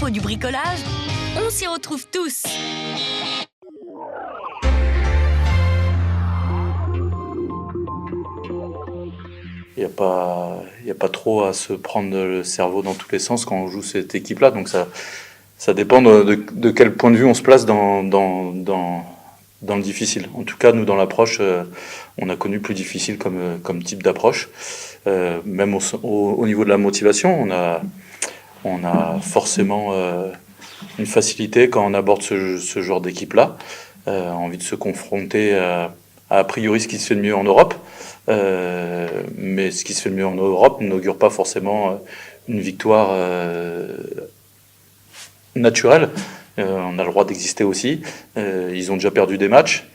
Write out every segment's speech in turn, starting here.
l'entrepôt du bricolage, on s'y retrouve tous. Il n'y a pas trop à se prendre le cerveau dans tous les sens quand on joue cette équipe-là. Donc ça dépend de quel point de vue on se place dans le difficile. En tout cas, nous, dans l'approche, on a connu plus difficile comme type d'approche. Même au niveau de la motivation, on a forcément une facilité quand on aborde ce genre d'équipe-là. Envie de se confronter a priori ce qui se fait de mieux en Europe. Mais ce qui se fait de mieux en Europe n'augure pas forcément une victoire naturelle. On a le droit d'exister aussi. Ils ont déjà perdu des matchs.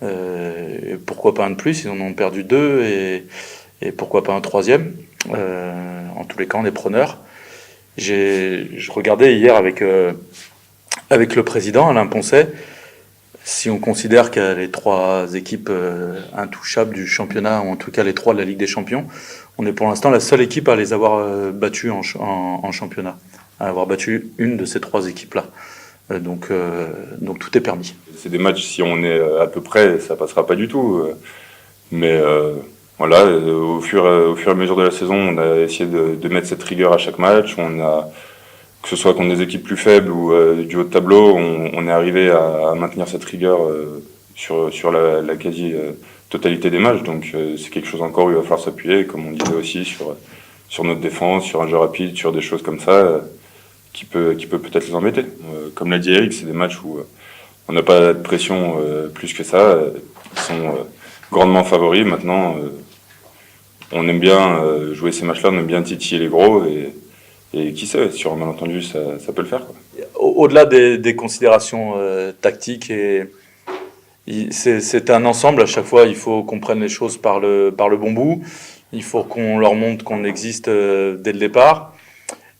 Et pourquoi pas un de plus? Ils en ont perdu deux et pourquoi pas un troisième? En tous les cas, on est preneurs. Je regardais hier avec le président Alain Poncet. Si on considère qu'il y a les trois équipes intouchables du championnat, ou en tout cas les trois de la Ligue des Champions, on est pour l'instant la seule équipe à les avoir battues en championnat, à avoir battu une de ces trois équipes-là. Donc tout est permis. C'est des matchs, si on est à peu près, ça passera pas du tout. Mais voilà, au fur et à mesure de la saison, on a essayé de mettre cette rigueur à chaque match. Que ce soit contre des équipes plus faibles ou du haut de tableau, on est arrivé à maintenir cette rigueur sur la quasi-totalité des matchs. Donc c'est quelque chose encore où il va falloir s'appuyer, comme on disait aussi, sur notre défense, sur un jeu rapide, sur des choses comme ça, qui peut peut-être les embêter. Comme l'a dit Eric, c'est des matchs où on n'a pas de pression plus que ça. Ils sont grandement favoris. Maintenant, on aime bien jouer ces matchs-là, on aime bien titiller les gros et qui sait, sur un malentendu, ça peut le faire, quoi. Au-delà des considérations tactiques, c'est un ensemble. À chaque fois, il faut qu'on prenne les choses par le bon bout. Il faut qu'on leur montre qu'on existe dès le départ.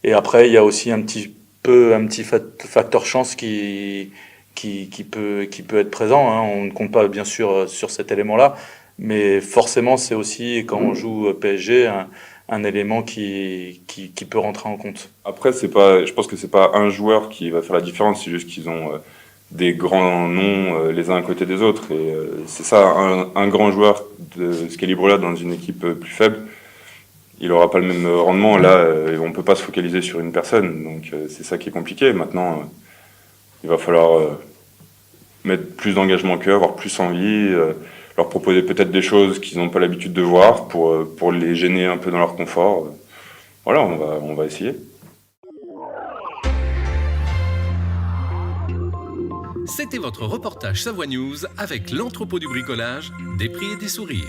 Et après, il y a aussi un petit facteur chance qui peut être présent, hein. On ne compte pas, bien sûr, sur cet élément-là. Mais forcément, c'est aussi, quand on joue PSG, un élément qui peut rentrer en compte. Après, je pense que c'est pas un joueur qui va faire la différence, c'est juste qu'ils ont des grands noms les uns à côté des autres. Et c'est ça, un grand joueur de ce calibre-là dans une équipe plus faible, il aura pas le même rendement. Là, on peut pas se focaliser sur une personne, donc c'est ça qui est compliqué. Maintenant, il va falloir mettre plus d'engagement qu'eux, avoir plus envie, leur proposer peut-être des choses qu'ils n'ont pas l'habitude de voir pour les gêner un peu dans leur confort. Voilà, on va essayer. C'était votre reportage Savoie News avec l'entrepôt du bricolage, des prix et des sourires.